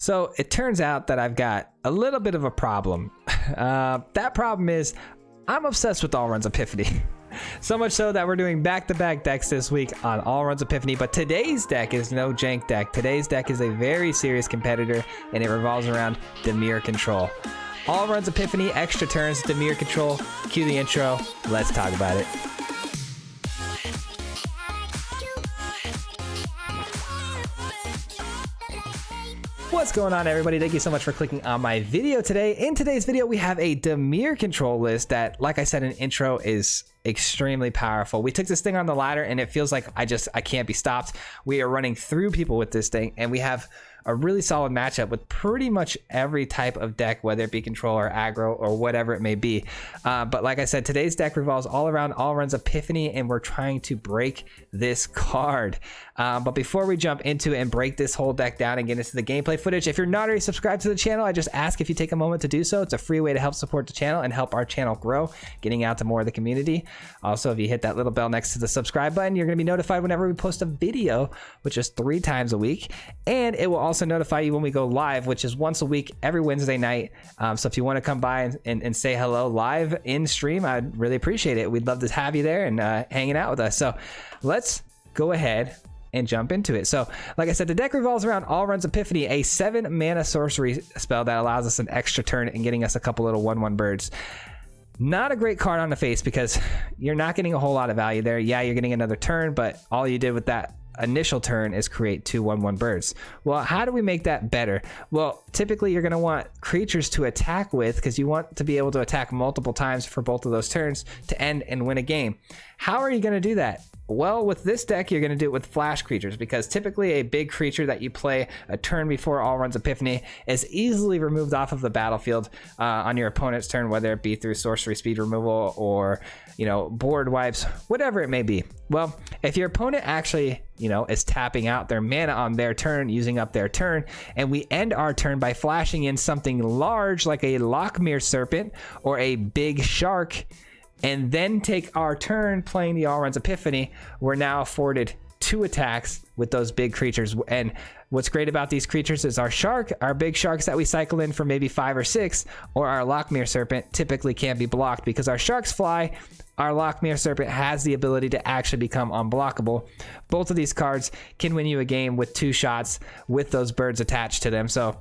So it turns out that I've got a little bit of a problem. That problem is I'm obsessed with All Runs Epiphany. So much so that we're doing back-to-back decks this week on All Runs Epiphany, but today's deck is no jank deck. Today's deck is a very serious competitor, and it revolves around Dimir control. All Runs Epiphany, extra turns, Dimir control. Cue the intro. Let's talk about it. What's going on, everybody? Thank you so much for clicking on my video today. In today's video, we have a Dimir control list that, like I said in intro, is extremely powerful. We took this thing on the ladder and it feels like I can't be stopped. We are running through people with this thing, and we have a really solid matchup with pretty much every type of deck, whether it be control or aggro or whatever it may be. But like I said, today's deck revolves all around All Runs Epiphany, and we're trying to break this card. But before we jump into it and break this whole deck down and get into the gameplay footage, if you're not already subscribed to the channel, I just ask if you take a moment to do so. It's a free way to help support the channel and help our channel grow, getting out to more of the community. Also, if you hit that little bell next to the subscribe button, you're going to be notified whenever we post a video, which is 3 times a week. And it will also notify you when we go live, which is once a week, every Wednesday night. So if you want to come by and say hello live in stream, I'd really appreciate it. We'd love to have you there and hanging out with us. So let's go ahead and jump into it. So like I said, the deck revolves around All Runs Epiphany, a 7-mana sorcery spell that allows us an extra turn and getting us a couple little 1/1 birds. Not a great card on the face because you're not getting a whole lot of value there. Yeah, you're getting another turn, but all you did with that initial turn is create 2 1/1 birds. Well, how do we make that better? Well, typically you're going to want creatures to attack with, because you want to be able to attack multiple times for both of those turns to end and win a game. How are you going to do that? Well, with this deck, you're going to do it with flash creatures, because typically a big creature that you play a turn before All Runs Epiphany is easily removed off of the battlefield on your opponent's turn, whether it be through sorcery speed removal or, board wipes, whatever it may be. Well, if your opponent actually, is tapping out their mana on their turn, using up their turn, and we end our turn by flashing in something large like a Lochmere Serpent or a big shark, and then take our turn playing the All Runs Epiphany, we're now afforded 2 attacks with those big creatures. And what's great about these creatures is our big sharks that we cycle in for maybe 5 or 6, or our Lochmere Serpent typically can't be blocked because our sharks fly. Our Lochmere Serpent has the ability to actually become unblockable. Both of these cards can win you a game with 2 shots with those birds attached to them. So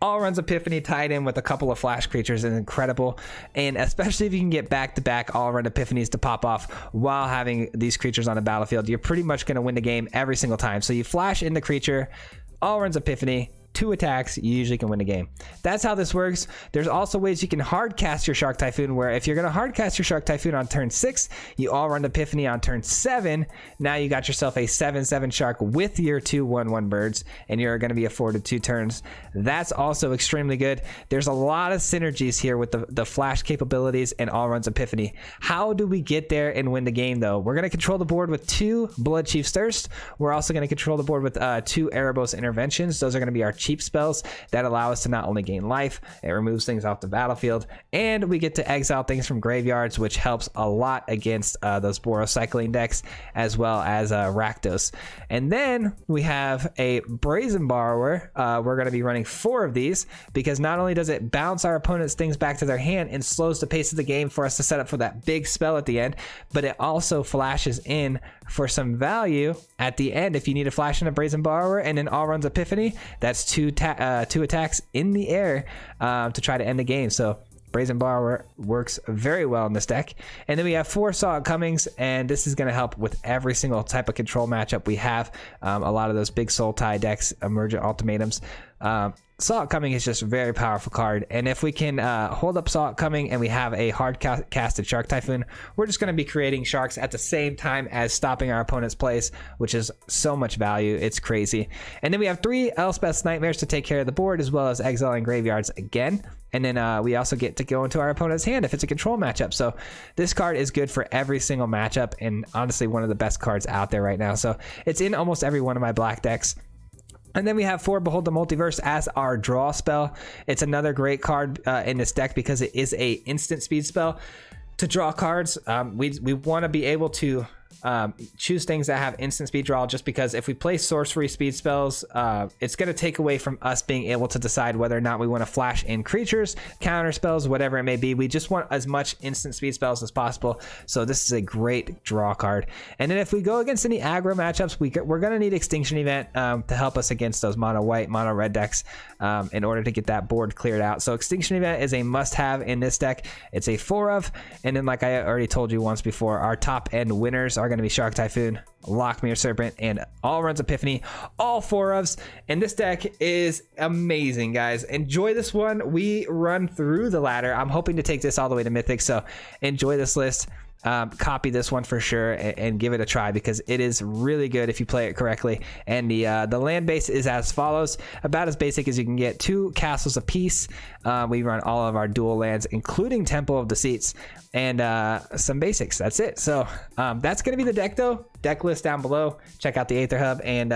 All Runs Epiphany tied in with a couple of flash creatures is incredible, and especially if you can get back-to-back All Run Epiphanies to pop off while having these creatures on the battlefield, you're pretty much going to win the game every single time. So you flash in the creature, All Runs Epiphany, 2 attacks, you usually can win the game. That's how this works. There's also ways you can hard cast your Shark Typhoon, where if you're going to hard cast your Shark Typhoon on turn 6, you All Run Epiphany on turn 7. Now you got yourself a 7/7 shark with your 2 1/1 birds, and you're going to be afforded 2 turns. That's also extremely good. There's a lot of synergies here with the flash capabilities and All Runs Epiphany. How do we get there and win the game, though? We're going to control the board with 2 Blood Chief's Thirst. We're also going to control the board with 2 Erebos Interventions. Those are going to be our cheap spells that allow us to not only gain life, it removes things off the battlefield, and we get to exile things from graveyards, which helps a lot against those Boros cycling decks, as well as Rakdos. And then we have a Brazen Borrower. We're going to be running 4 of these, because not only does it bounce our opponent's things back to their hand and slows the pace of the game for us to set up for that big spell at the end, but it also flashes in for some value at the end. If you need to flash in a Brazen Borrower and an All Runs Epiphany, that's 2 attacks in the air to try to end the game. So Brazen Borrower works very well in this deck. And then we have 4 Saw It Comings, and this is going to help with every single type of control matchup we have. A lot of those big soul tie decks, emergent ultimatums. Saw It Coming is just a very powerful card, and if we can hold up Saw It Coming and we have a hard casted Shark Typhoon, we're just going to be creating sharks at the same time as stopping our opponent's plays, which is so much value. It's crazy. And then we have 3 Elspeth's Nightmares to take care of the board, as well as exiling graveyards again. And then we also get to go into our opponent's hand if it's a control matchup. So this card is good for every single matchup, and honestly one of the best cards out there right now. So it's in almost every one of my black decks. And then we have 4 Behold the Multiverse as our draw spell. It's another great card in this deck because it is a instant speed spell to draw cards. We want to be able to choose things that have instant speed draw, just because if we play sorcery speed spells, it's going to take away from us being able to decide whether or not we want to flash in creatures, counter spells, whatever it may be. We just want as much instant speed spells as possible, so this is a great draw card. And then if we go against any aggro matchups, we're going to need Extinction Event to help us against those mono white, mono red decks in order to get that board cleared out. So Extinction Event is a must-have in this deck. It's a 4 of, and then like I already told you once before, our top end winners are going to be Shark Typhoon, Lockmere Serpent, and All Runs Epiphany, all 4 ofs. And this deck is amazing, guys. Enjoy this one. We run through the ladder. I'm hoping to take this all the way to Mythic, so enjoy this list. Copy this one for sure and give it a try, because it is really good if you play it correctly. And the land base is as follows, about as basic as you can get: 2 castles apiece. We run all of our dual lands, including Temple of Deceits, and some basics. That's it. So that's going to be the deck, though. Deck list down below. Check out the Aether Hub, and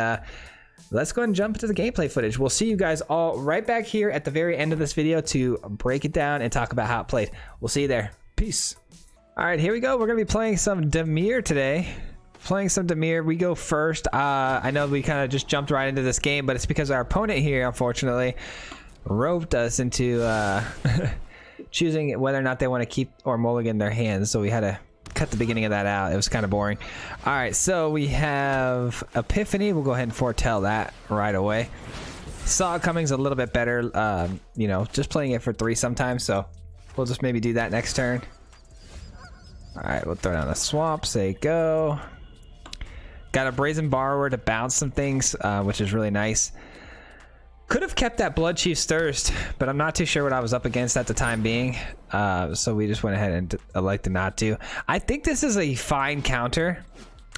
let's go ahead and jump into the gameplay footage. We'll see you guys all right back here at the very end of this video to break it down and talk about how it played. We'll see you there. Peace. All right, here we go. We're going to be playing some Dimir today. We go first. I know we kind of just jumped right into this game, but it's because our opponent here, unfortunately, roped us into choosing whether or not they want to keep or mulligan their hands. So we had to cut the beginning of that out. It was kind of boring. All right, so we have Epiphany. We'll go ahead and foretell that right away. Saw it coming's a little bit better, you know, just playing it for 3 sometimes. So we'll just maybe do that next turn. All right, we'll throw down the swamp, say go. Got a Brazen Borrower to bounce some things, which is really nice. Could have kept that Blood Chief's Thirst, but I'm not too sure what I was up against at the time being. So we just went ahead and elected not to. I think this is a fine counter.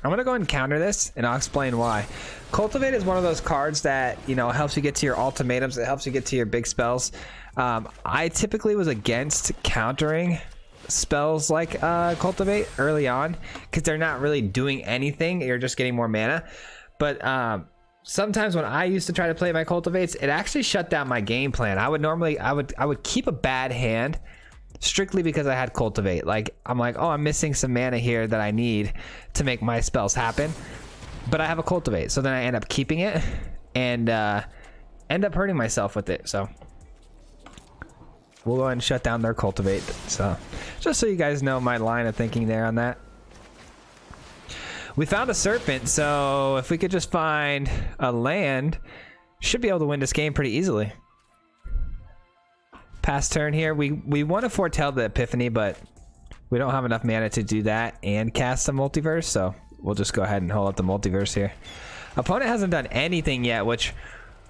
I'm going to go ahead and counter this, and I'll explain why. Cultivate is one of those cards that, you know, helps you get to your ultimatums. It helps you get to your big spells. I typically was against countering spells like Cultivate early on, because they're not really doing anything. You're just getting more mana. But sometimes when I used to try to play my Cultivates, it actually shut down my game plan. I would keep a bad hand strictly because I had Cultivate. Like, I'm like, oh, I'm missing some mana here that I need to make my spells happen, but I have a Cultivate, so then I end up keeping it and end up hurting myself with it. So we'll go ahead and shut down their Cultivate. So just so you guys know my line of thinking there on that. We found a Serpent, so if we could just find a land, should be able to win this game pretty easily. Pass turn here. We want to foretell the Epiphany, but we don't have enough mana to do that and cast the Multiverse, so we'll just go ahead and hold up the Multiverse here. Opponent hasn't done anything yet, which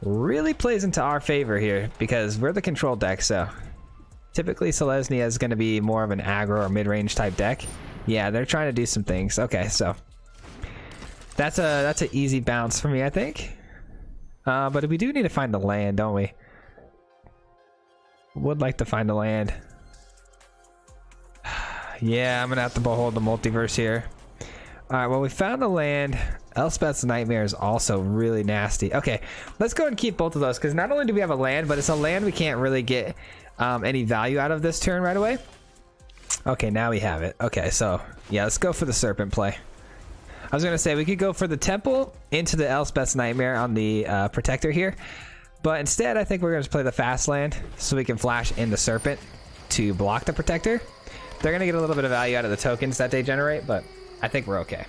really plays into our favor here, because we're the control deck, so typically Selesnya is going to be more of an aggro or mid-range type deck. Yeah, they're trying to do some things. Okay, so that's an easy bounce for me, I think. But we do need to find the land, don't we? Would like to find the land. Yeah, I'm gonna have to hold the Multiverse here. All right, well, we found the land. Elspeth's Nightmare is also really nasty. Okay, let's go and keep both of those, because not only do we have a land, but it's a land we can't really get any value out of this turn right away. Okay, now we have it. Okay, so yeah, let's go for the Serpent play. I was gonna say we could go for the Temple into the Elspeth's Nightmare on the Protector here, but instead I think we're gonna just play the fast land so we can flash in the Serpent to block the Protector. They're gonna get a little bit of value out of the tokens that they generate, but I think we're okay.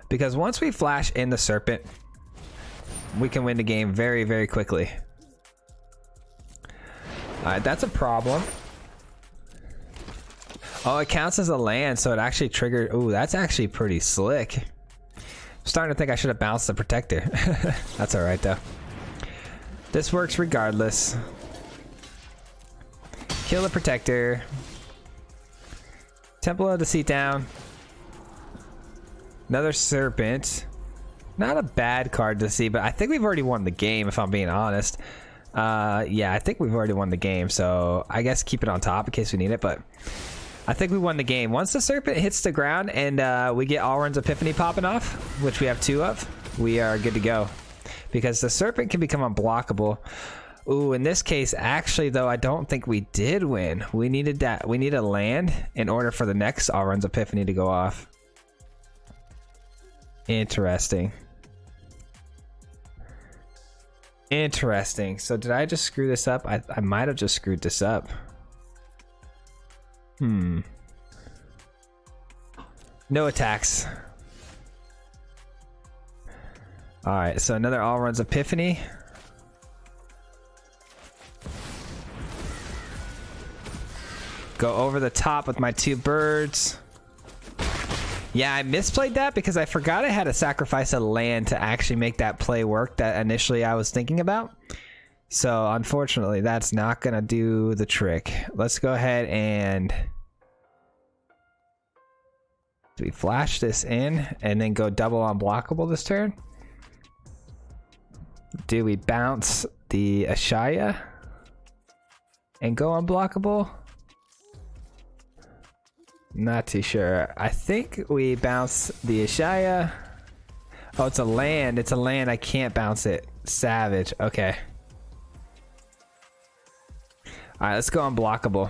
Because once we flash in the Serpent, we can win the game very, very quickly. Alright, that's a problem. Oh, it counts as a land, so it actually triggered. Ooh, that's actually pretty slick. I'm starting to think I should have bounced the Protector. That's alright, though. This works regardless. Kill the Protector. Temple of Deceit down. Another Serpent. Not a bad card to see, but I think we've already won the game, if I'm being honest. Yeah, I think we've already won the game, so I guess keep it on top in case we need it, but I think we won the game. Once the Serpent hits the ground and we get Allrun's Epiphany popping off, which we have 2 of, we are good to go. Because the Serpent can become unblockable Ooh, in this case, actually, though, I don't think we did win. We needed that. We need a land in order for the next All Runs Epiphany to go off. Interesting. Interesting. So did I just screw this up? I might have just screwed this up. No attacks. All right, so another All Runs Epiphany. Go over the top with my 2 birds. Yeah, I misplayed that because I forgot I had to sacrifice a land to actually make that play work that initially I was thinking about. So unfortunately, that's not gonna do the trick. Let's go ahead and do we flash this in and then go double unblockable this turn? Do we bounce the Ashaya and go unblockable? Not too sure. I think we bounce the Ashaya. Oh, it's a land. It's a land. I can't bounce it. Savage. Okay. Alright, let's go unblockable.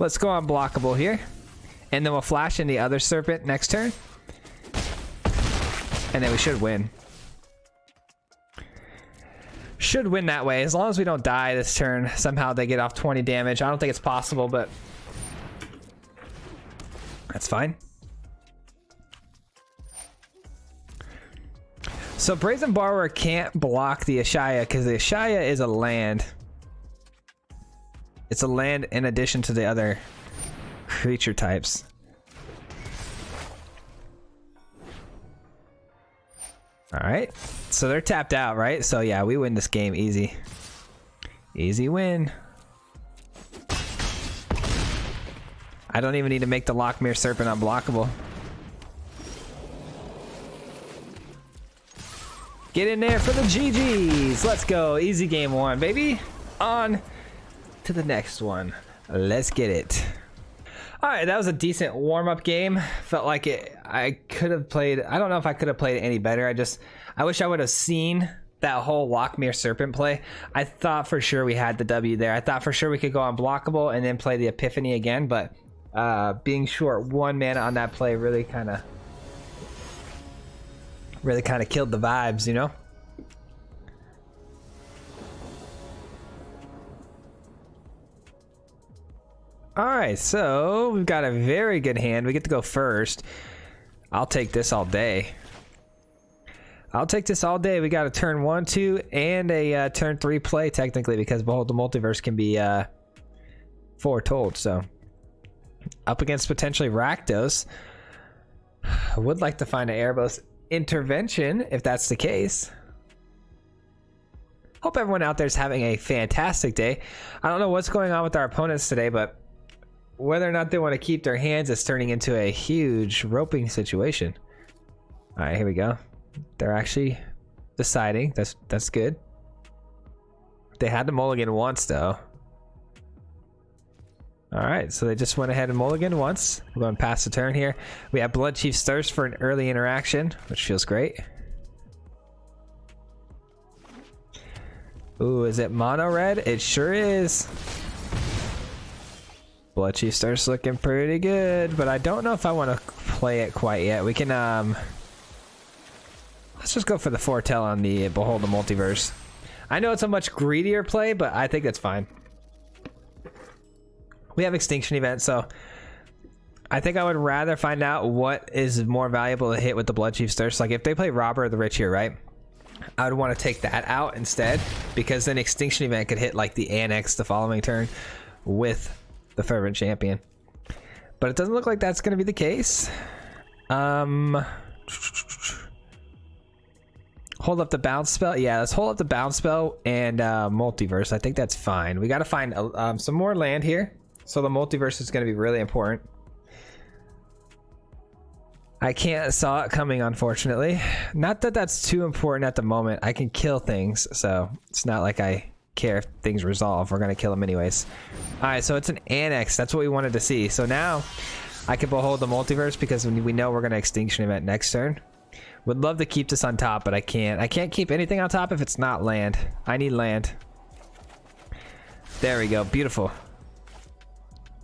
Let's go unblockable here. And then we'll flash in the other serpent next turn. And then we should win. Should win that way, as long as we don't die this turn. Somehow they get off 20 damage. I don't think it's possible, but that's fine. So Brazen Borrower can't block the Ashaya because the Ashaya is a land. It's a land in addition to the other creature types. All right, so they're tapped out, right? So yeah, we win this game easy. Easy win. I don't even need to make the Lockmere Serpent unblockable. Get in there for the GGs. Let's go. Easy game 1, baby. On to the next one. Let's get it. All right, that was a decent warm-up game. Felt like I could have played. I don't know if I could have played it any better. I wish I would have seen that whole Lockmere Serpent play. I thought for sure we had the W there. I thought for sure we could go unblockable and then play the Epiphany again, but being short 1 mana on that play really kind of killed the vibes, you know? All right, so we've got a very good hand. We get to go first. I'll take this all day. I'll take this all day. We got a turn 1, 2, and a turn 3 play technically because Behold the Multiverse can be foretold. So up against potentially Rakdos. I would like to find an Erebos intervention if that's the case. Hope everyone out there is having a fantastic day. I don't know what's going on with our opponents today, but whether or not they want to keep their hands is turning into a huge roping situation. All right, here we go. They're actually deciding. That's good. They had to mulligan once though. All right, so they just went ahead and mulligan once. We're going past the turn here. We have Bloodchief's Thirst for an early interaction, which feels great. Ooh, is it mono red? It sure is. Bloodchief's Thirst looking pretty good, but I don't know if I want to play it quite yet. We can let's just go for the Foretell on the Behold the Multiverse. I know it's a much greedier play, but I think it's fine. We have Extinction Event, so I think I would rather find out what is more valuable to hit with the Bloodchief's Thirst. Like if they play Robber of the Rich here, right? I would want to take that out instead, because then Extinction Event could hit like the Annex the following turn with the Fervent Champion. But it doesn't look like that's going to be the case. Hold up the bounce spell. Yeah, let's hold up the bounce spell and Multiverse. I think that's fine. We got to find some more land here. So the Multiverse is going to be really important. I can't saw it coming, unfortunately. Not that that's too important at the moment. I can kill things, so it's not like I care if things resolve. We're going to kill them anyways. All right, so it's an Annex. That's what we wanted to see. So now I can Behold the Multiverse because we know we're going to Extinction Event next turn. Would love to keep this on top, but I can't. I can't keep anything on top if it's not land. I need land. There we go. Beautiful.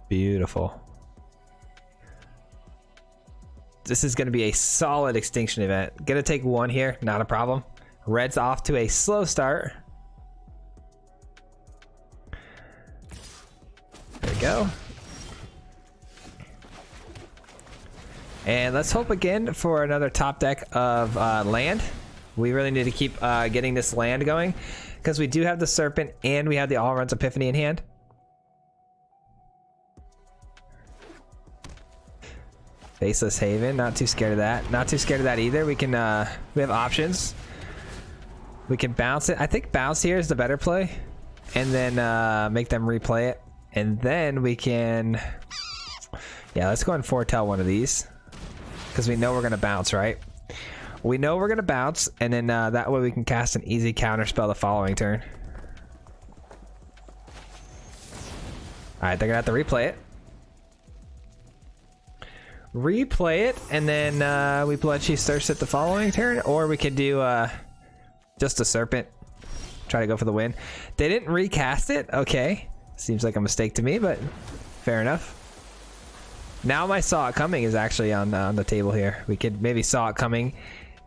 Beautiful. This is going to be a solid extinction event. Gonna take one here, not a problem. Red's off to a slow start. There we go. And let's hope again for another top deck of land. We really need to keep getting this land going because we do have the Serpent and we have the All Runs Epiphany in hand. Faceless Haven, not too scared of that. Not too scared of that either. We can we have options. We can bounce it. I think bounce here is the better play, and then make them replay it, and then we can. Yeah, let's go and foretell one of these because we know we're gonna bounce, right? We know we're gonna bounce, and then that way we can cast an easy counter spell the following turn. All right, they're gonna have to replay it. Replay it, and then we Bloodchief Thirst it the following turn, or we could do just a Serpent. Try to go for the win. They didn't recast it. Okay, seems like a mistake to me, but fair enough. Now my Saw It Coming is actually on the table here. We could maybe Saw It Coming,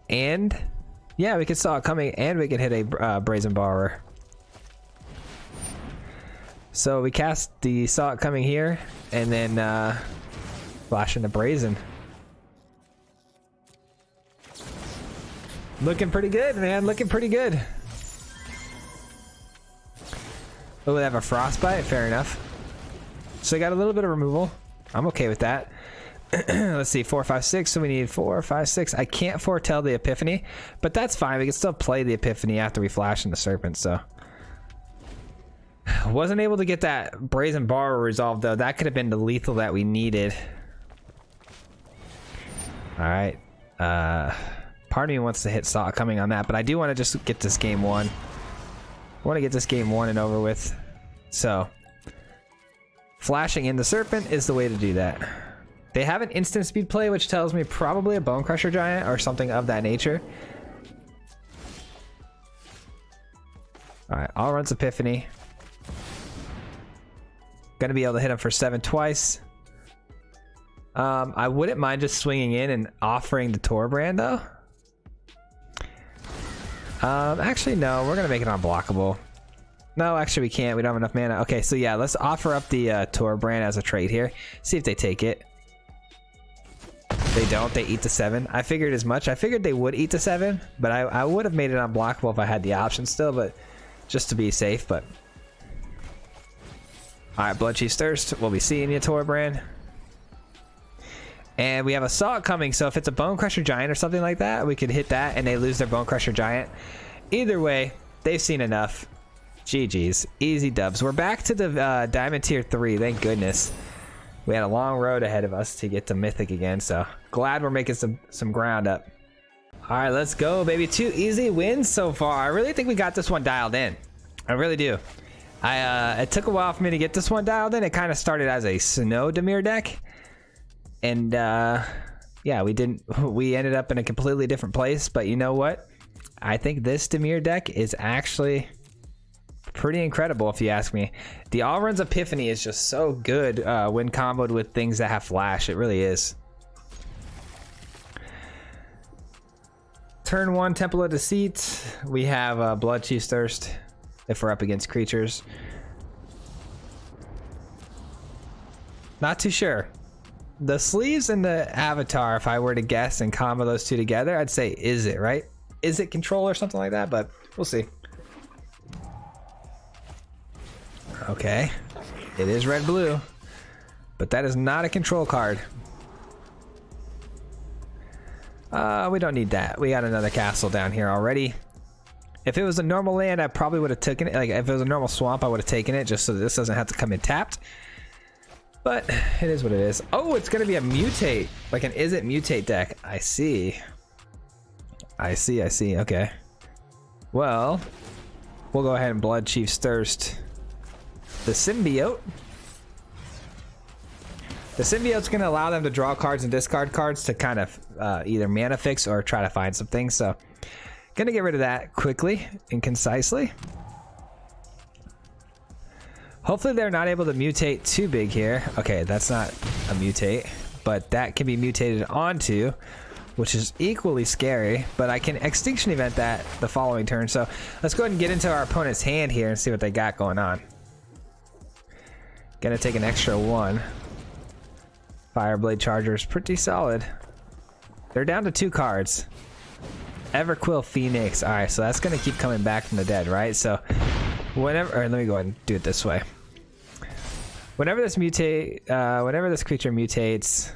and yeah, we could Saw It Coming, and we could hit a Brazen Borrower. So we cast the Saw It Coming here, and then flash into Brazen. Looking pretty good, man. Looking pretty good. Oh, they have a Frostbite. Fair enough. So they got a little bit of removal. I'm okay with that. Let's see, 4, 5, 6. So we need 4, 5, 6. I can't foretell the Epiphany, but that's fine. We can still play the Epiphany after we flash into Serpent. So wasn't able to get that Brazen Borrower resolved though. That could have been the lethal that we needed. All right. Part of me wants to hit Saw It Coming on that, but I do want to just get this game won. I want to get this game won and over with. So flashing in the Serpent is the way to do that. They have an instant speed play, which tells me probably a Bone Crusher Giant or something of that nature. All right, All Runs Epiphany. Gonna be able to hit him for 7 twice. I wouldn't mind just swinging in and offering the Torbrand though. Actually, no, we're gonna make it unblockable. No, actually we can't. We don't have enough mana. Okay, so yeah, let's offer up the Torbrand as a trade here. See if they take it. They don't. They eat the 7. I figured as much. I figured they would eat the 7, but I would have made it unblockable if I had the option still, but just to be safe. But all right, Bloodchief's Thirst. We'll be seeing you, Torbrand. And we have a Saw It Coming, so if it's a Bone Crusher Giant or something like that, we could hit that and they lose their Bone Crusher Giant. Either way, they've seen enough. GG's. Easy dubs. We're back to the Diamond Tier 3, thank goodness. We had a long road ahead of us to get to Mythic again, so glad we're making some ground up. All right, let's go, baby. 2 easy wins so far. I really think we got this one dialed in. I really do. It took a while for me to get this one dialed in. It kind of started as a Snow Dimir deck. And yeah, we ended up in a completely different place, but you know what? I think this Dimir deck is actually pretty incredible if you ask me. The All Runs Epiphany is just so good when comboed with things that have flash. It really is. Turn 1, Temple of Deceit. We have Bloodchief's Thirst if we're up against creatures. Not too sure. The sleeves and the avatar, if I were to guess and combo those two together, I'd say is it, right? Is it control or something like that? But we'll see. Okay. It is red-blue. But that is not a control card. We don't need that. We got another castle down here already. If it was a normal land, I probably would have taken it. Like, if it was a normal swamp, I would have taken it just so that this doesn't have to come in tapped. But it is what it is. Oh, it's going to be a mutate. Like an Is It Mutate deck. I see. I see. Okay. Well, we'll go ahead and Bloodchief's Thirst the Symbiote. The symbiote's going to allow them to draw cards and discard cards to kind of either mana fix or try to find some things. So going to get rid of that quickly and concisely. Hopefully they're not able to mutate too big here. Okay, that's not a mutate, but that can be mutated onto, which is equally scary, but I can Extinction Event that the following turn. So let's go ahead and get into our opponent's hand here and see what they got going on. Gonna take an extra 1. Fireblade Charger is pretty solid. They're down to 2 cards. Everquill Phoenix. All right, so that's gonna keep coming back from the dead, right? So whenever, or let me go ahead and do it this way. Whenever this whenever this creature mutates,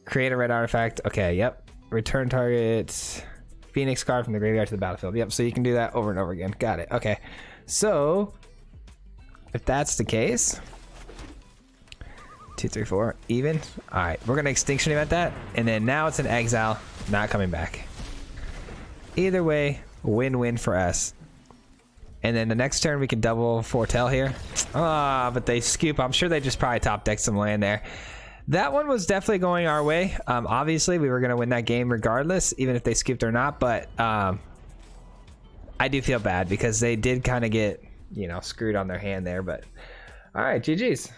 create a red artifact. Okay, yep. Return target Phoenix card from the graveyard to the battlefield. Yep, so you can do that over and over again. Got it. Okay. So if that's the case, 2, 3, 4, even. All right, we're gonna Extinction Event that, and then now it's an exile, not coming back. Either way, win-win for us. And then the next turn we can double foretell here. Ah, but they scoop. I'm sure they just probably top deck some land there. That one was definitely going our way. Obviously, we were going to win that game regardless, even if they scooped or not. But I do feel bad because they did kind of get, you know, screwed on their hand there. But all right, GG's.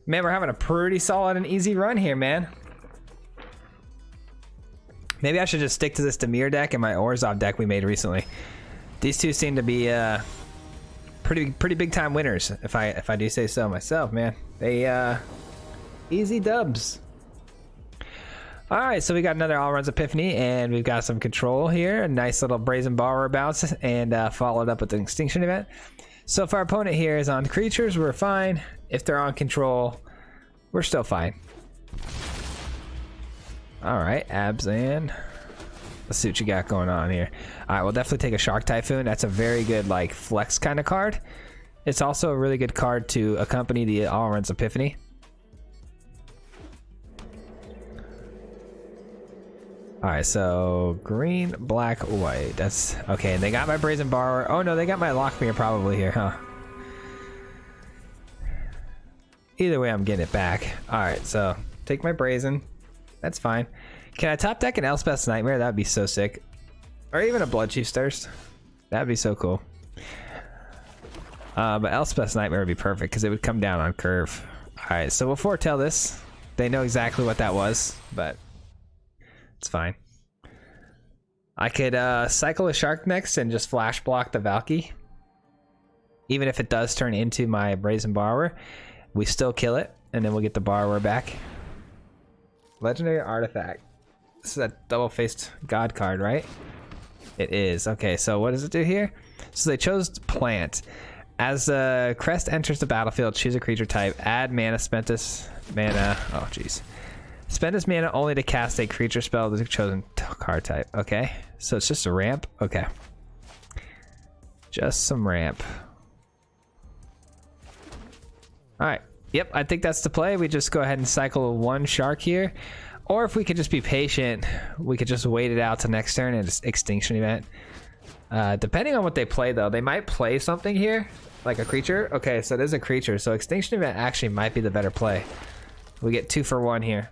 Man, we're having a pretty solid and easy run here, man. Maybe I should just stick to this Dimir deck and my Orzhov deck we made recently. These two seem to be pretty big time winners, if I do say so myself, man. They easy dubs. All right, so we got another All Runs Epiphany, and we've got some control here. A nice little Brazen Borrower bounce, and followed up with an Extinction Event. So if our opponent here is on creatures, we're fine. If they're on control, we're still fine. All right, Abzan. Let's see what you got going on here. All right, we'll definitely take a Shark Typhoon. That's a very good, like, flex kind of card. It's also a really good card to accompany the All Runs Epiphany. All right, so green, black, white. That's okay. And they got my Brazen Borrower. Oh no, they got my Lockmere probably here, huh? Either way, I'm getting it back. All right, so take my Brazen. That's fine. Can I top deck an Elspeth's Nightmare? That'd be so sick. Or even a Bloodchief's Thirst. That'd be so cool. But Elspeth's Nightmare would be perfect because it would come down on curve. All right, so we'll foretell this. They know exactly what that was, but it's fine. I could cycle a Shark next and just flash block the Valky. Even if it does turn into my Brazen Borrower, we still kill it, and then we'll get the Borrower back. Legendary Artifact. This is a double-faced God card, right? It is. Okay, so what does it do here? So they chose Plant. As the crest enters the battlefield, choose a creature type. Add mana, spend this mana. Oh, jeez. Spend this mana only to cast a creature spell with the chosen card type. Okay, so it's just a ramp. Okay. Just some ramp. All right. Yep, I think that's the play. We just go ahead and cycle 1 Shark here. Or if we could just be patient, we could just wait it out to next turn and just Extinction Event. Depending on what they play, though, they might play something here, like a creature. Okay, so it is a creature, so Extinction Event actually might be the better play. We get 2 for 1 here.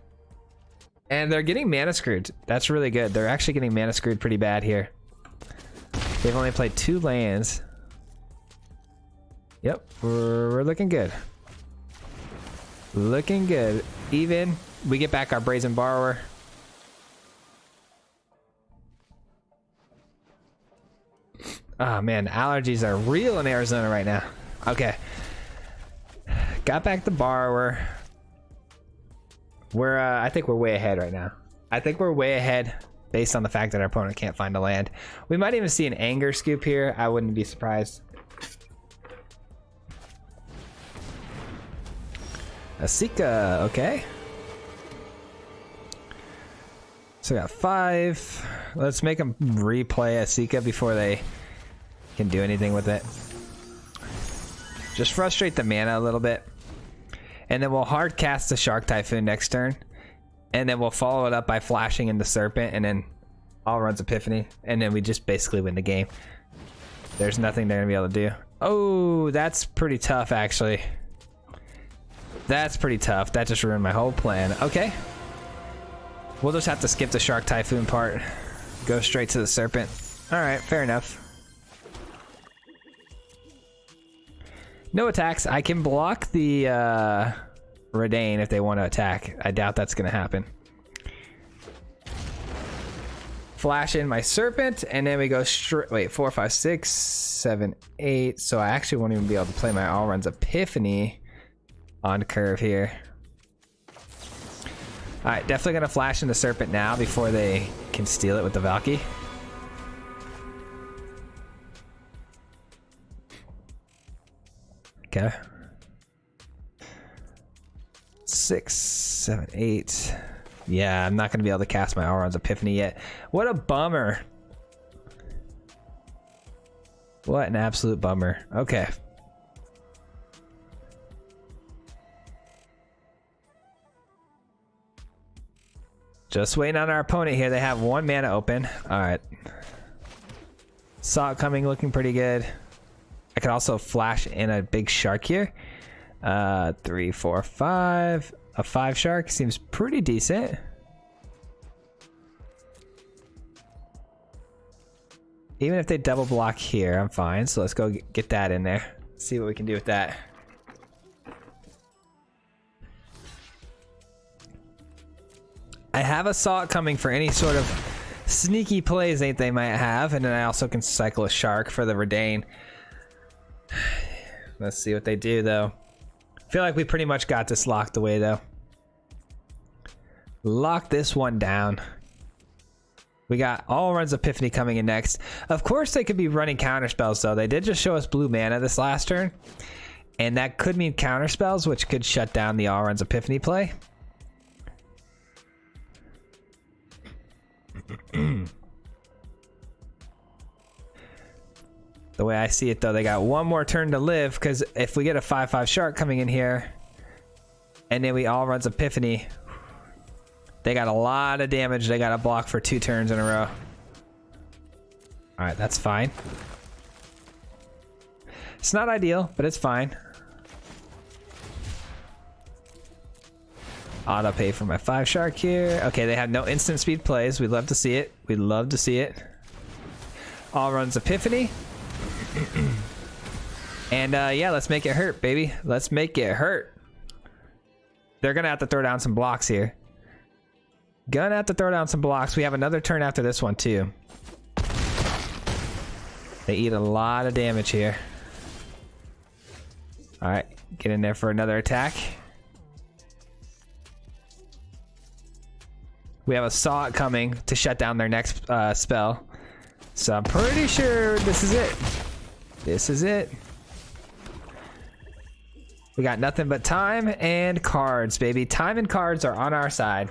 And they're getting mana screwed. That's really good. They're actually getting mana screwed pretty bad here. They've only played 2 lands. Yep, we're looking good. Looking good. Even. We get back our Brazen Borrower. Oh man, allergies are real in Arizona right now. Okay. Got back the Borrower. We're I think we're way ahead right now. I think we're way ahead based on the fact that our opponent can't find a land. We might even see an Anger Scoop here. I wouldn't be surprised. Asika, okay. So we got 5. Let's make them replay Asika before they can do anything with it. Just frustrate the mana a little bit. And then we'll hard cast the Shark Typhoon next turn. And then we'll follow it up by flashing into Serpent and then All Runs Epiphany. And then we just basically win the game. There's nothing they're going to be able to do. Oh, that's pretty tough actually. That's pretty tough. That just ruined my whole plan. Okay. We'll just have to skip the Shark Typhoon part. Go straight to the Serpent. Alright, fair enough. No attacks. I can block the Redain if they want to attack. I doubt that's going to happen. Flash in my Serpent, and then we go straight. Wait, 4, 5, 6, 7, 8. So I actually won't even be able to play my Allrun's Epiphany on curve here. Alright, definitely going to flash in the Serpent now before they can steal it with the Valky. Okay. 6, 7, 8. Yeah, I'm not going to be able to cast my Allrun's Epiphany yet. What a bummer. What an absolute bummer. Okay. Just waiting on our opponent here. They have 1 mana open. Alright. Saw it coming, looking pretty good. I could also flash in a big shark here. 3, 4, 5. A 5 shark seems pretty decent. Even if they double block here, I'm fine. So let's go get that in there. See what we can do with that. I have a Saw It coming for any sort of sneaky plays that they might have. And then I also can cycle a shark for the Redain. Let's see what they do though. I feel like we pretty much got this locked away though. Lock this one down. We got Allrun's Epiphany coming in next. Of course they could be running counter spells though. They did just show us blue mana this last turn. And that could mean counter spells, which could shut down the Allrun's Epiphany play. The way I see it though, they got 1 more turn to live, because if we get a 5/5 shark coming in here and then we Allrun's Epiphany, they got a lot of damage they gotta block for 2 turns in a row. Alright, that's fine. It's not ideal, but it's fine. Auto pay for my 5 shark here. Okay, they have no instant speed plays. We'd love to see it. We'd love to see it. Allrun's Epiphany. And yeah, let's make it hurt, baby. Let's make it hurt. They're gonna have to throw down some blocks here. Gonna have to throw down some blocks. We have another turn after this one too. They eat a lot of damage here. All right, get in there for another attack. We have a Saw It coming to shut down their next spell. So I'm pretty sure this is it. This is it. We got nothing but time and cards, baby. Time and cards are on our side.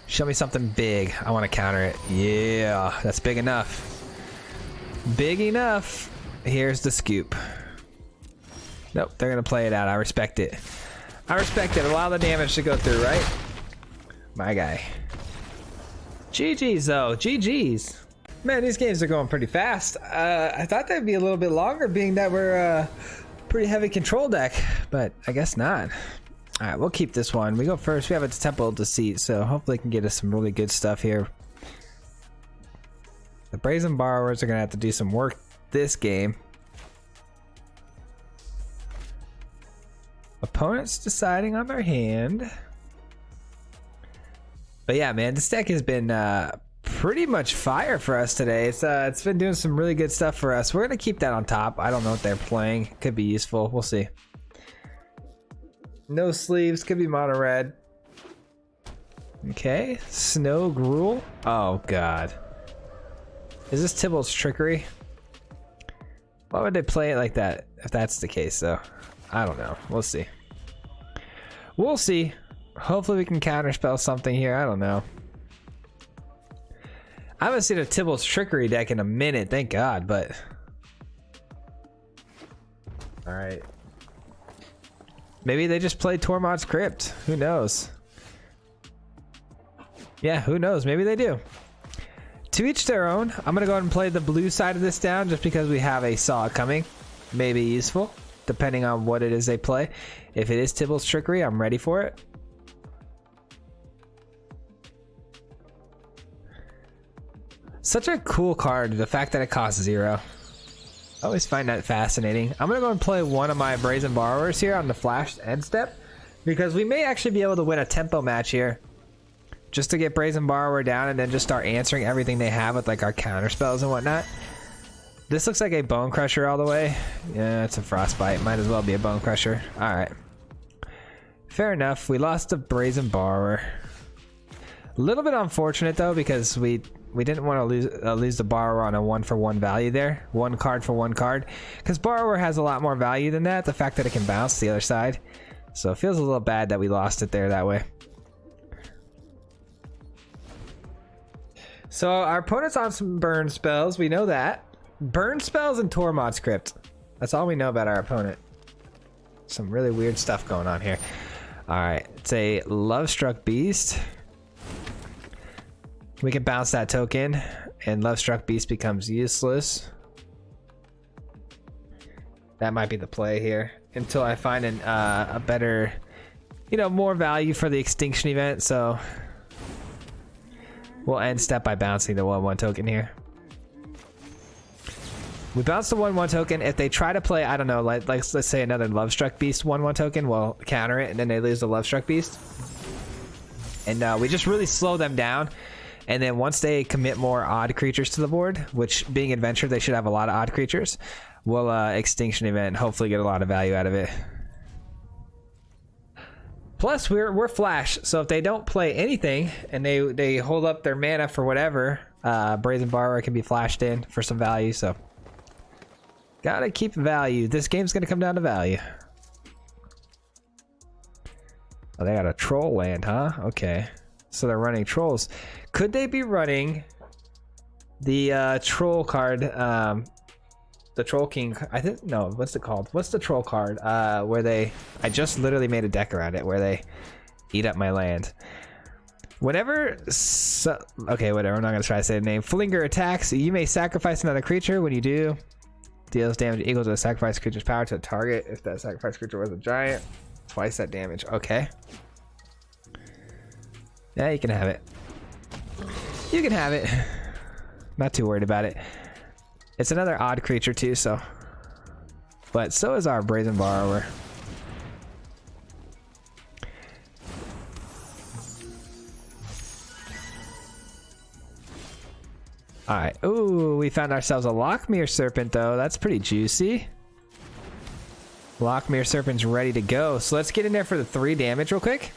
Show me something big. I want to counter it. Yeah, that's big enough. Big enough. Here's the scoop. Nope, they're going to play it out. I respect it. I respect it. Allow the damage to go through, right? My guy. GG's though. GG's. Man, these games are going pretty fast. I thought they'd be a little bit longer, being that we're a pretty heavy control deck, but I guess not. All right, we'll keep this one. We go first. We have a Temple of Deceit, so hopefully it can get us some really good stuff here. The Brazen Borrowers are going to have to do some work this game. Opponents deciding on their hand. But yeah, man, this deck has been pretty much fire for us today. It's been doing some really good stuff for us. We're gonna keep that on top. I don't know what they're playing. Could be useful. We'll see. No sleeves. Could be mono red. Okay. Snow Gruel. Oh god. Is this Tybalt's Trickery? Why would they play it like that if that's the case though? I don't know. We'll see. We'll see. Hopefully we can counterspell something here. I don't know. I haven't seen a Tybalt's Trickery deck in a minute, thank God, but... Alright. Maybe they just played Tormod's Crypt. Who knows? Yeah, who knows? Maybe they do. To each their own. I'm gonna go ahead and play the blue side of this down just because we have a saw coming. Maybe useful, depending on what it is they play. If it is Tybalt's Trickery, I'm ready for it. Such a cool card, the fact that it costs 0. I always find that fascinating. I'm gonna go and play one of my Brazen Borrowers here on the flash end step, because we may actually be able to win a tempo match here. Just to get Brazen Borrower down and then just start answering everything they have with like our counter spells and whatnot. This looks like a Bone Crusher all the way. Yeah, it's a Frostbite. Might as well be a Bone Crusher. Alright. Fair enough. We lost a Brazen Borrower. A little bit unfortunate though, because we didn't want to lose the Borrower on a 1-for-1 value there. 1 card for 1 card. Because Borrower has a lot more value than that. The fact that it can bounce the other side. So it feels a little bad that we lost it there that way. So our opponent's on some burn spells. We know that. Burn spells and Tormod's Crypt. That's all we know about our opponent. Some really weird stuff going on here. Alright, it's a Lovestruck Beast. We can bounce that token, and Lovestruck Beast becomes useless. That might be the play here. Until I find a better, you know, more value for the Extinction event, so... we'll end step by bouncing the 1/1 token here. We bounce the 1/1 token. If they try to play, I don't know, like let's say another Lovestruck Beast 1/1 token, we'll counter it, and then they lose the Lovestruck Beast. And we just really slow them down. And then once they commit more odd creatures to the board, which being Adventure, they should have a lot of odd creatures, we'll Extinction event and hopefully get a lot of value out of it. Plus, we're Flash, so if they don't play anything and they hold up their mana for whatever, Brazen Borrower can be flashed in for some value, so... gotta keep value. This game's gonna come down to value. Oh, they got a Troll land, huh? Okay. So they're running Trolls. Could they be running the Troll card, the Troll King? I think, no, what's it called? What's the Troll card? Where they... I just literally made a deck around it where they eat up my land. Whenever... okay, whatever. I'm not going to try to say the name. Flinger attacks. You may sacrifice another creature. When you do, deals damage equal to the sacrifice creature's power to the target. If that sacrifice creature was a giant, twice that damage. Okay. Yeah, you can have it. You can have it. Not too worried about it. It's another odd creature too, so... but so is our Brazen Borrower. Alright. Ooh, we found ourselves a Lochmere Serpent though. That's pretty juicy. Lochmere Serpent's ready to go. So let's get in there for the 3 damage real quick.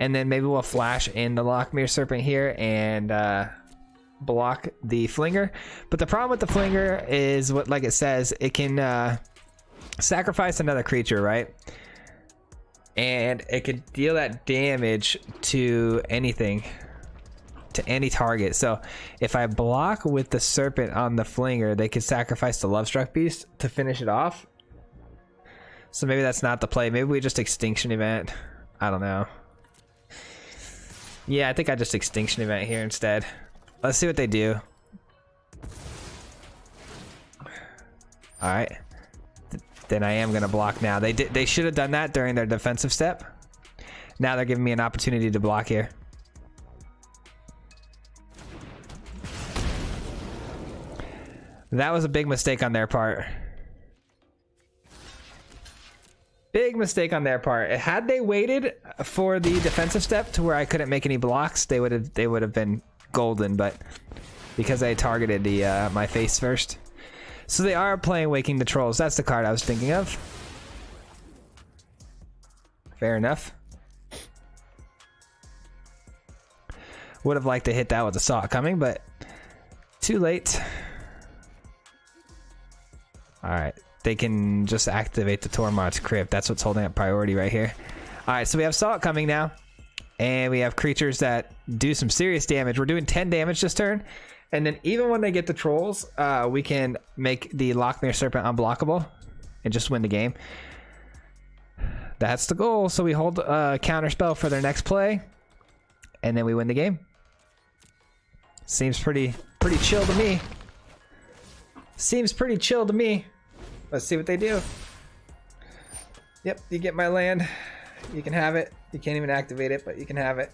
And then maybe we'll flash in the Lochmere Serpent here and block the Flinger. But the problem with the Flinger is, what, like it says, it can sacrifice another creature, right? And it could deal that damage to anything, to any target. So if I block with the Serpent on the Flinger, they could sacrifice the Lovestruck Beast to finish it off. So maybe that's not the play. Maybe we just Extinction event. I don't know. Yeah, I think I just Extinction event here instead. Let's see what they do. Alright. Then I am going to block now. They should have done that during their defensive step. Now they're giving me an opportunity to block here. That was a big mistake on their part. Big mistake on their part. Had they waited for the defensive step to where I couldn't make any blocks, they would have been golden, but because I targeted the my face first. So they are playing Waking the Trolls. That's the card I was thinking of. Fair enough. Would have liked to hit that with a Saw coming, but too late. Alright. They can just activate the Tormod's Crypt. That's what's holding up priority right here. Alright, so we have Saw coming now. And we have creatures that do some serious damage. We're doing 10 damage this turn. And then even when they get the Trolls, we can make the Lochmere Serpent unblockable and just win the game. That's the goal. So we hold a counter spell for their next play. And then we win the game. Seems pretty chill to me. Seems pretty chill to me. Let's see what they do. Yep, you get my land. You can have it. You can't even activate it, but you can have it.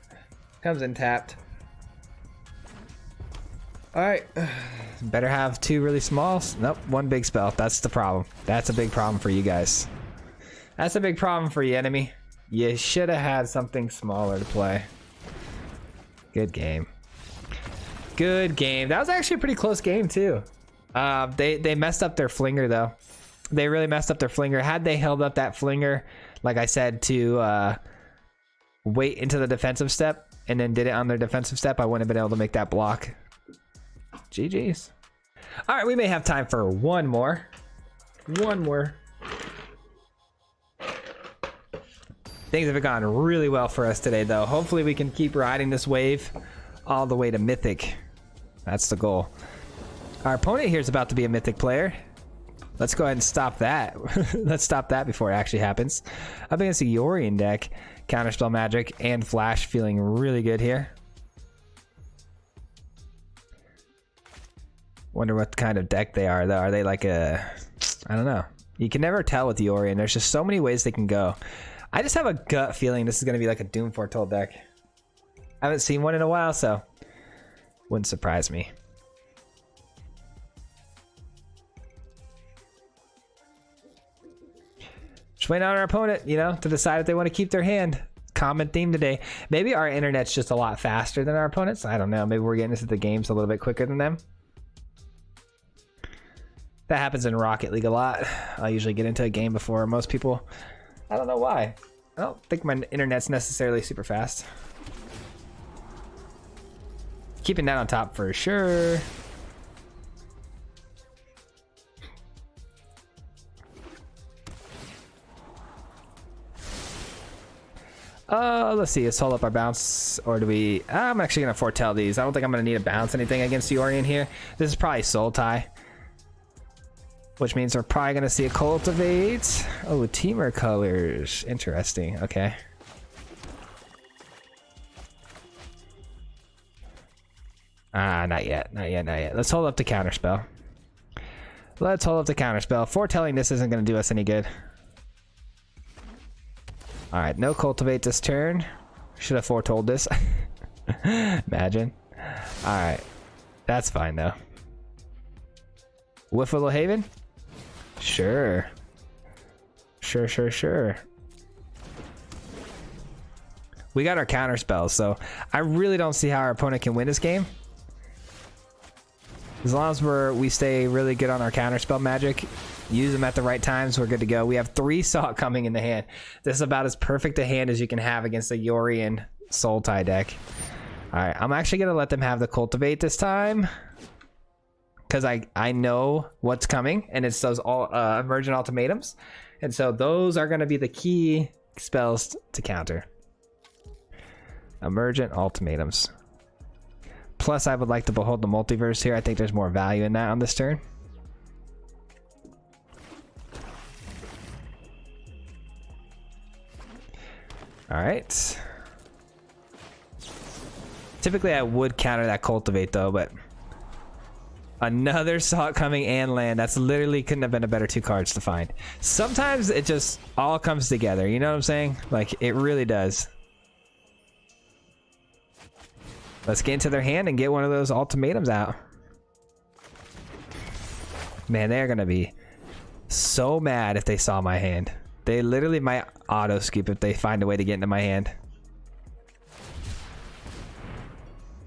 Comes in tapped. Alright. Better have two really small. Nope, one big spell. That's the problem. That's a big problem for you guys. That's a big problem for you, enemy. You should have had something smaller to play. Good game. Good game. That was actually a pretty close game, too. They messed up their flinger, though. They really messed up their flinger. Had they held up that flinger, like I said, to wait into the defensive step and then did it on their defensive step, I wouldn't have been able to make that block. GG's. All right, we may have time for one more. One more. Things have gone really well for us today, though. Hopefully we can keep riding this wave all the way to Mythic. That's the goal. Our opponent here is about to be a Mythic player. Let's go ahead and stop that. Let's stop that before it actually happens. Up against the Yorion deck, Counterspell Magic and Flash, feeling really good here. Wonder what kind of deck they are, though. Are they like a... I don't know. You can never tell with the Yorion. There's just so many ways they can go. I just have a gut feeling this is going to be like a Doom Foretold deck. I haven't seen one in a while, so wouldn't surprise me. Just waiting on our opponent, you know, to decide if they want to keep their hand. Common theme today. Maybe our internet's just a lot faster than our opponents. I don't know. Maybe we're getting into the games a little bit quicker than them. That happens in Rocket League a lot. I'll usually get into a game before most people. I don't know why. I don't think my internet's necessarily super fast. Keeping that on top for sure. Let's see. Let's hold up our bounce, or do we? I'm actually gonna foretell these. I don't think I'm gonna need to bounce anything against Yorion here. This is probably Soul Tie, which means we're probably gonna see a Cultivate. Oh, Dimir colors. Interesting. Okay. Not yet. Not yet. Not yet. Let's hold up the Counterspell. Let's hold up the Counterspell. Foretelling this isn't gonna do us any good. All right, no Cultivate this turn. Should have foretold this. Imagine. All right, that's fine though. Whiffle Haven? Sure. Sure. We got our counter spells, so I really don't see how our opponent can win this game. As long as we stay really good on our counterspell magic, use them at the right times, we're good to go. We have 3 Salt coming in the hand. This is about as perfect a hand as you can have against a Yorion Soul Tie deck. All right, I'm actually going to let them have the Cultivate this time, because I know what's coming, and it's those Emergent Ultimatums. And so those are going to be the key spells to counter. Emergent Ultimatums. Plus, I would like to Behold the Multiverse here. I think there's more value in that on this turn. All right. Typically, I would counter that Cultivate, though, but another Salt coming and land. That's literally couldn't have been a better 2 cards to find. Sometimes it just all comes together. You know what I'm saying? Like, it really does. Let's get into their hand and get one of those ultimatums out. Man, they're going to be so mad if they saw my hand. They literally might auto scoop if they find a way to get into my hand.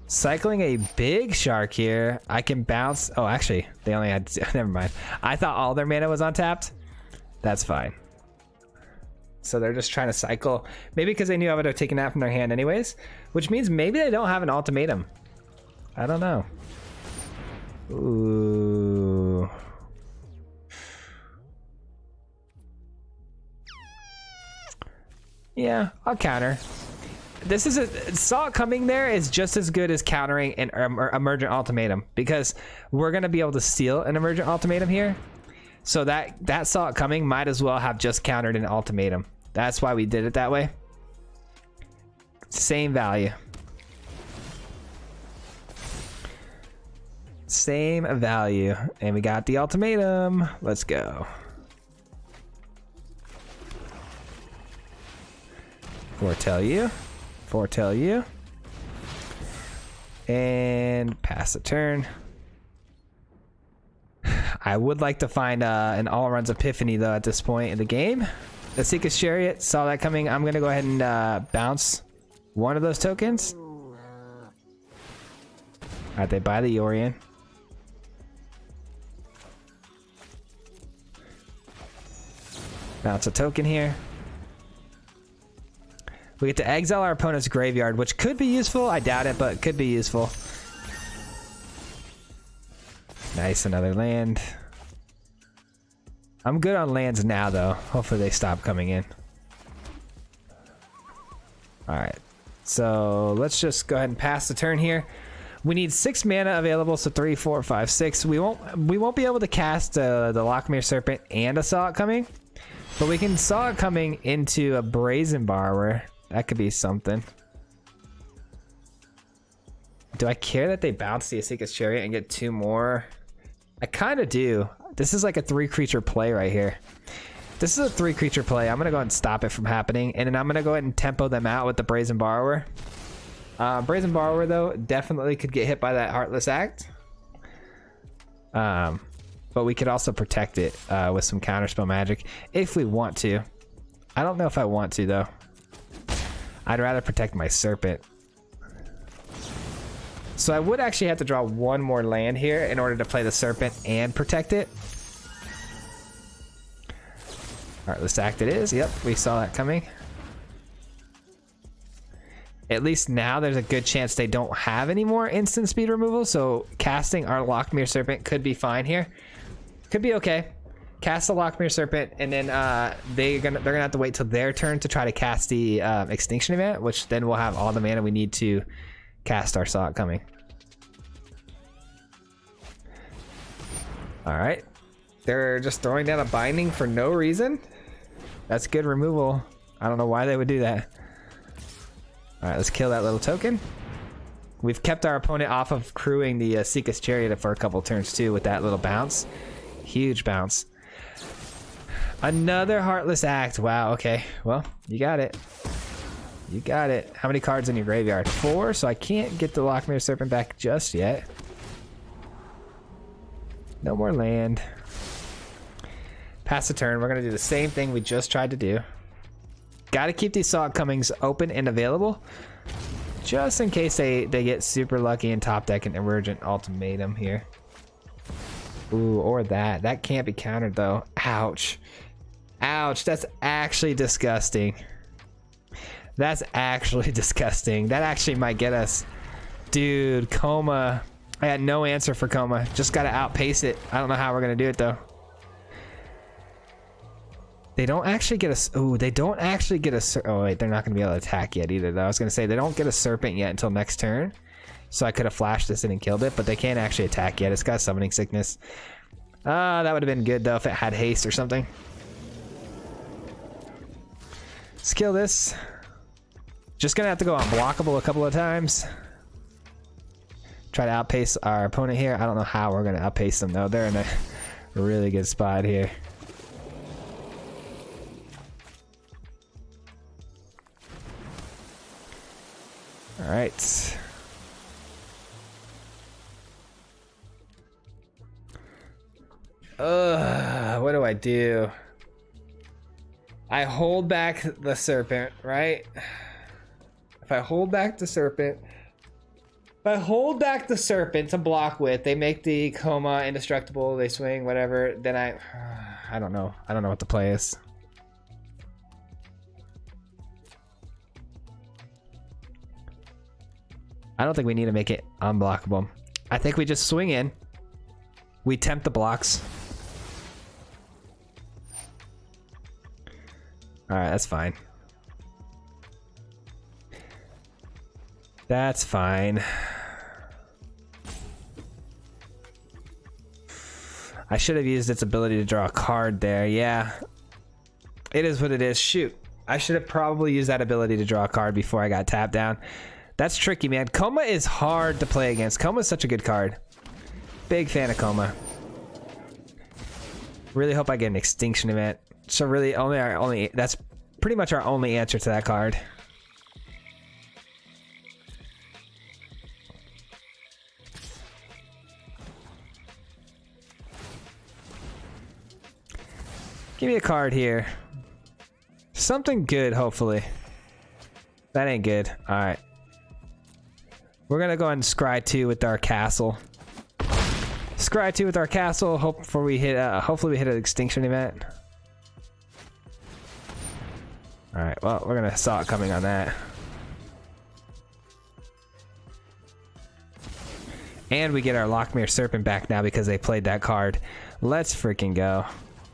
Cycling a big shark here. I can bounce. Oh, actually, they only had... Never mind. I thought all their mana was untapped. That's fine. So they're just trying to cycle. Maybe because they knew I would have taken that from their hand anyways. Which means maybe they don't have an ultimatum. I don't know. Ooh. Yeah, I'll counter. This is a Salt coming there is just as good as countering an Emergent Ultimatum, because we're going to be able to steal an Emergent Ultimatum here. So that Salt coming might as well have just countered an ultimatum. That's why we did it that way. Same value. Same value. And we got the ultimatum. Let's go. Foretell you. Foretell you. And pass the turn. I would like to find an all-runs epiphany though at this point in the game. The Seeker's Chariot, saw that coming. I'm gonna go ahead and bounce one of those tokens. Alright, they buy the Yorion. Bounce a token here. We get to exile our opponent's graveyard, which could be useful. I doubt it, but could be useful. Nice, another land. I'm good on lands now, though. Hopefully they stop coming in. Alright, so let's just go ahead and pass the turn here. We need 6 mana available, so 3, 4, 5, 6. We won't be able to cast the Lochmere Serpent and a Saw It Coming, but we can Saw It Coming into a Brazen Borrower. That could be something. Do I care that they bounce the Seeker's Chariot and get 2 more? I kind of do. This is like a 3-creature play right here. This is a 3-creature play. I'm going to go ahead and stop it from happening. And then I'm going to go ahead and tempo them out with the Brazen Borrower. Brazen Borrower, though, definitely could get hit by that Heartless Act. But we could also protect it with some counterspell magic if we want to. I don't know if I want to, though. I'd rather protect my Serpent. So I would actually have to draw 1 more land here in order to play the Serpent and protect it. Heartless Act it is. Yep, we saw that coming. At least now there's a good chance they don't have any more instant speed removal, so casting our Lochmere Serpent could be fine here. Could be okay. Cast the Lochmere Serpent, and then they're gonna have to wait till their turn to try to cast the Extinction Event, which then we'll have all the mana we need to cast our Saw It Coming. All right, they're just throwing down a Binding for no reason. That's good removal. I don't know why they would do that. All right, let's kill that little token. We've kept our opponent off of crewing the Seeker's Chariot for a couple turns too with that little bounce. Huge bounce. Another Heartless Act. Wow, okay. Well, you got it. You got it. How many cards in your graveyard? 4, so I can't get the Lochmere Serpent back just yet. No more land. Pass the turn. We're going to do the same thing we just tried to do. Got to keep these Saw It Comings open and available, just in case they get super lucky and top deck an Emergent Ultimatum here. Ooh, or that. That can't be countered, though. Ouch. Ouch, that's actually disgusting. That's actually disgusting. That actually might get us. Dude, Coma. I had no answer for Coma. Just gotta outpace it. I don't know how we're gonna do it, though. They don't actually get a... Ooh, they don't actually get a... Oh, wait, they're not gonna be able to attack yet either, though. I was gonna say, they don't get a Serpent yet until next turn. So I could have flashed this in and killed it, but they can't actually attack yet. It's got Summoning Sickness. That would have been good, though, if it had haste or something. Let's kill this. Just gonna have to go unblockable a couple of times. Try to outpace our opponent here. I don't know how we're gonna outpace them, though. They're in a really good spot here. All right. What do I do? I hold back the Serpent, right? If I hold back the Serpent, to block with, they make the Coma indestructible, they swing, whatever, then I don't know. I don't know what the play is. I don't think we need to make it unblockable. I think we just swing in. We tempt the blocks. Alright, that's fine. That's fine. I should have used its ability to draw a card there. Yeah. It is what it is. Shoot. I should have probably used that ability to draw a card before I got tapped down. That's tricky, man. Coma is hard to play against. Coma is such a good card. Big fan of Coma. Really hope I get an Extinction Event. So really that's pretty much our only answer to that card. Give me a card here. Something good, hopefully. That ain't good. Alright. We're gonna go ahead and scry 2 with our castle. Scry 2 with our castle. Hopefully we hit an Extinction Event. Alright, well, we're gonna saw it coming on that. And we get our Lochmere Serpent back now because they played that card. Let's freaking go.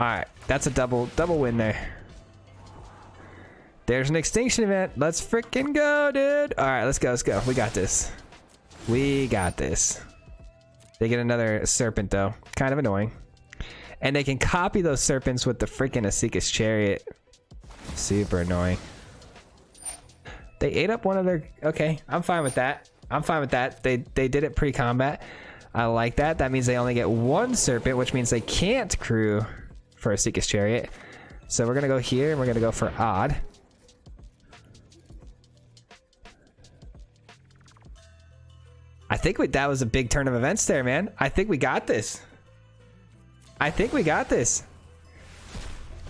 Alright, that's a double win there. There's an Extinction Event. Let's freaking go, dude. Alright, let's go. We got this. We got this. They get another Serpent, though. Kind of annoying. And they can copy those Serpents with the freaking Asika's Chariot. Super annoying. They ate up one of their... Okay, I'm fine with that. They did it pre-combat. I like that. That means they only get one Serpent, which means they can't crew for Asika's Chariot. So we're gonna go here and we're gonna go for odd. I think that was a big turn of events there, man. I think we got this.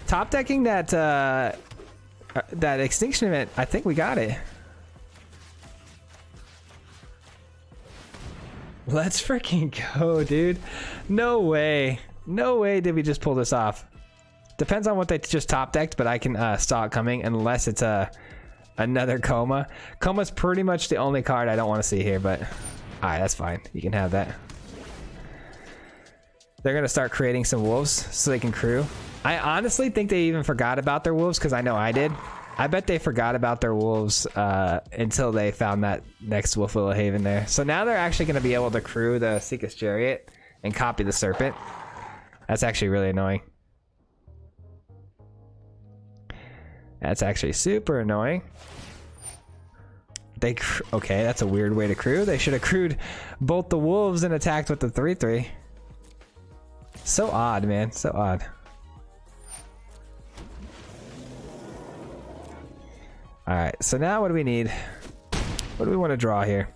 Top decking that Extinction Event. I think we got it. Let's freaking go, dude. No way did we just pull this off. Depends on what they just top decked, but I can saw it coming unless it's another Coma. Coma's pretty much the only card I don't want to see here, but alright, that's fine. You can have that. They're gonna start creating some wolves so they can crew. I honestly think they even forgot about their wolves because I know I did. I bet they forgot about their wolves until they found that next Wolf Willow Haven there. So now they're actually gonna be able to crew the Asika's Chariot and copy the Serpent. That's actually really annoying. That's actually super annoying. Okay, that's a weird way to crew. They should have crewed both the wolves and attacked with the 3/3. So odd, man. So odd. Alright, so now what do we need? What do we want to draw here?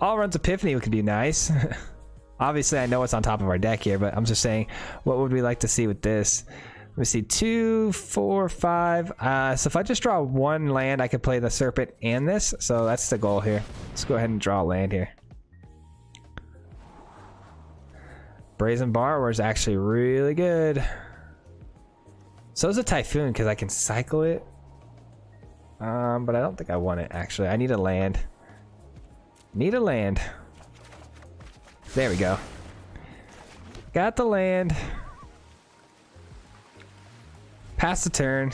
All runs Epiphany could be nice. Obviously, I know what's on top of our deck here, but I'm just saying, what would we like to see with this? Let me see, 2, 4, 5. So if I just draw one land, I could play the Serpent and this. So that's the goal here. Let's go ahead and draw a land here. Brazen Borrower is actually really good. So is a Typhoon because I can cycle it. But I don't think I want it, actually. I need a land. Need a land. There we go. Got the land. Pass the turn.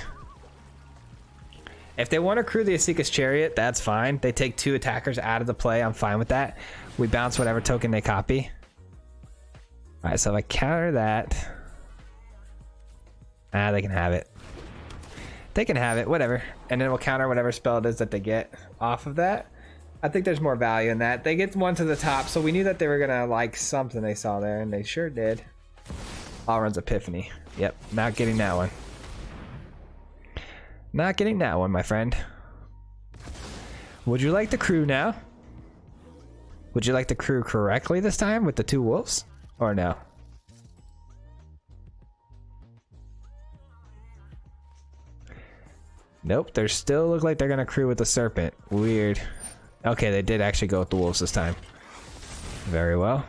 If they want to crew the Asika's Chariot, that's fine. They take 2 attackers out of the play. I'm fine with that. We bounce whatever token they copy. Alright, so if I counter that... they can have it. They can have it, whatever. And then we'll counter whatever spell it is that they get off of that. I think there's more value in that. They get one to the top, so we knew that they were gonna like something they saw there, and they sure did. All runs Epiphany. Yep, not getting that one. Not getting that one, my friend. Would you like the crew now? Would you like the crew correctly this time with the 2 wolves? Or no? Nope, they still look like they're gonna crew with the Serpent. Weird. Okay, they did actually go with the wolves this time. Very well.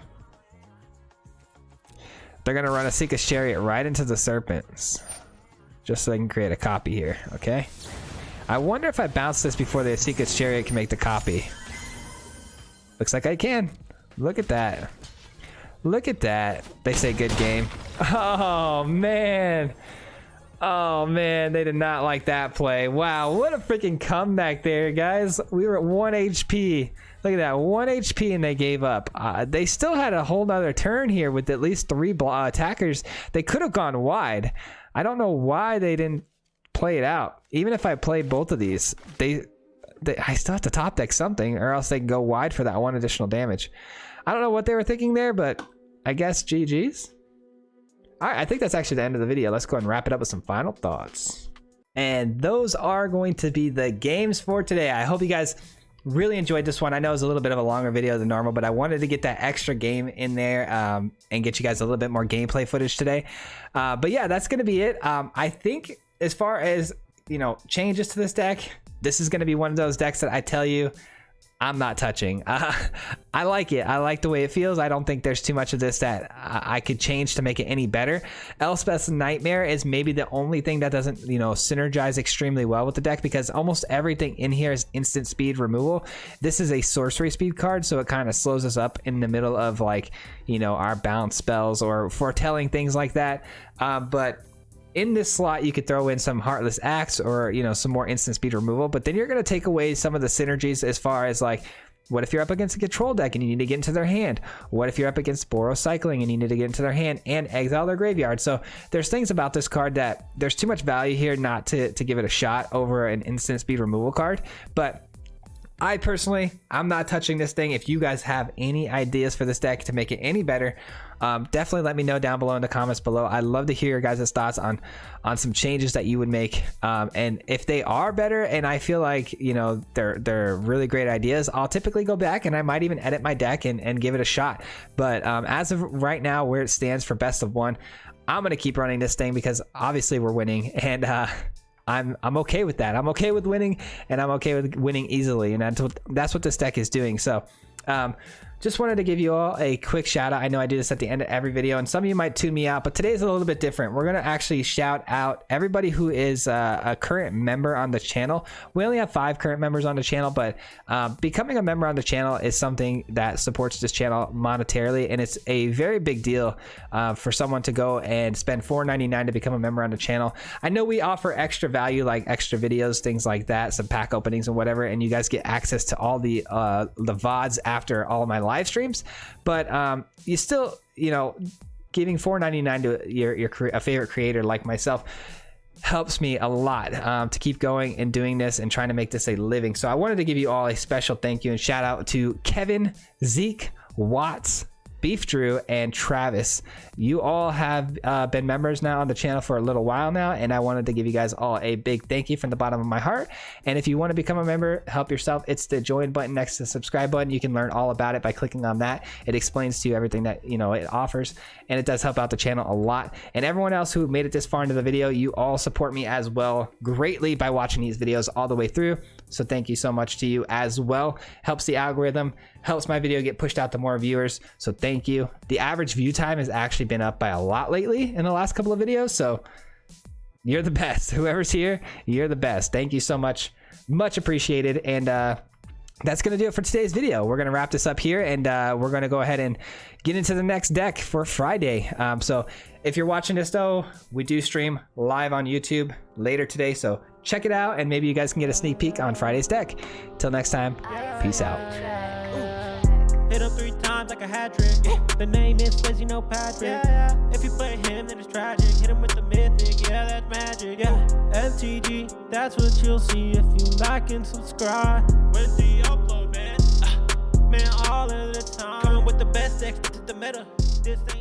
They're gonna run a Asika's Chariot right into the Serpents. Just so they can create a copy here, okay? I wonder if I bounce this before the Asika's Chariot can make the copy. Looks like I can. Look at that. Look at that. They say good game. Oh, man. Oh, man. They did not like that play. Wow. What a freaking comeback there, guys. We were at 1 HP. Look at that. 1 HP and they gave up. They still had a whole nother turn here with at least 3 attackers. They could have gone wide. I don't know why they didn't play it out. Even if I played both of these, I still have to top deck something or else they can go wide for that 1 additional damage. I don't know what they were thinking there, but I guess GG's. All right, I think that's actually the end of the video. Let's go ahead and wrap it up with some final thoughts. And those are going to be the games for today. I hope you guys really enjoyed this one. I know it's a little bit of a longer video than normal, but I wanted to get that extra game in there and get you guys a little bit more gameplay footage today. But yeah, that's going to be it. I think as far as, you know, changes to this deck, this is going to be one of those decks that I tell you I'm not touching. I like it. I like the way it feels. I don't think there's too much of this that I could change to make it any better. Elspeth's Nightmare is maybe the only thing that doesn't, you know, synergize extremely well with the deck, because almost everything in here is instant speed removal. This is a sorcery speed card, so it kind of slows us up in the middle of, like, you know, our bounce spells or foretelling things like that. But in this slot, you could throw in some Heartless Axe or, you know, some more instant speed removal, but then you're going to take away some of the synergies as far as, like, what if you're up against a control deck and you need to get into their hand? What if you're up against Boros Cycling and you need to get into their hand and exile their graveyard? So there's things about this card that there's too much value here not to give it a shot over an instant speed removal card. But I personally, I'm not touching this thing. If you guys have any ideas for this deck to make it any better, definitely let me know down below in the comments below. I'd love to hear your guys' thoughts on some changes that you would make. And if they are better and I feel like, you know, they're really great ideas, I'll typically go back and I might even edit my deck and give it a shot. But as of right now, where it stands for best of one, I'm going to keep running this thing because obviously we're winning, and I'm okay with that. I'm okay with winning, and I'm okay with winning easily, and that's what this deck is doing. So just wanted to give you all a quick shout out. I know I do this at the end of every video, and some of you might tune me out, but today's a little bit different. We're going to actually shout out everybody who is a current member on the channel. We only have 5 current members on the channel, but becoming a member on the channel is something that supports this channel monetarily, and it's a very big deal for someone to go and spend $4.99 to become a member on the channel. I know we offer extra value, like extra videos, things like that, some pack openings and whatever, and you guys get access to all the VODs after all of my live streams, but you still, you know, giving $4.99 to a favorite creator like myself helps me a lot to keep going and doing this and trying to make this a living. So I wanted to give you all a special thank you and shout out to Kevin, Zeke, Watts, Beef Drew, and Travis. You all have been members now on the channel for a little while now, and I wanted to give you guys all a big thank you from the bottom of my heart. And if you want to become a member, help yourself. It's the join button next to the subscribe button. You can learn all about it by clicking on that. It explains to you everything that, you know, it offers, and it does help out the channel a lot. And everyone else who made it this far into the video, you all support me as well greatly by watching these videos all the way through. So thank you so much to you as well. Helps the algorithm, helps my video get pushed out to more viewers. So thank you. The average view time has actually been up by a lot lately in the last couple of videos. So you're the best. Whoever's here, you're the best. Thank you so much. Much appreciated. And that's going to do it for today's video. We're going to wrap this up here, and we're going to go ahead and get into the next deck for Friday. So if you're watching this, though, we do stream live on YouTube later today. So check it out, and maybe you guys can get a sneak peek on Friday's deck. Till next time, peace out. Hit him 3 times like a hat trick. The name is Fizzy, no Patrick. If you play him, then it's tragic. Hit him with the mythic, yeah, that's magic. Yeah, MTG, that's what you'll see if you like and subscribe. Where's the upload, man? Man, all of the time. Coming with the best decks, this is the meta. This ain't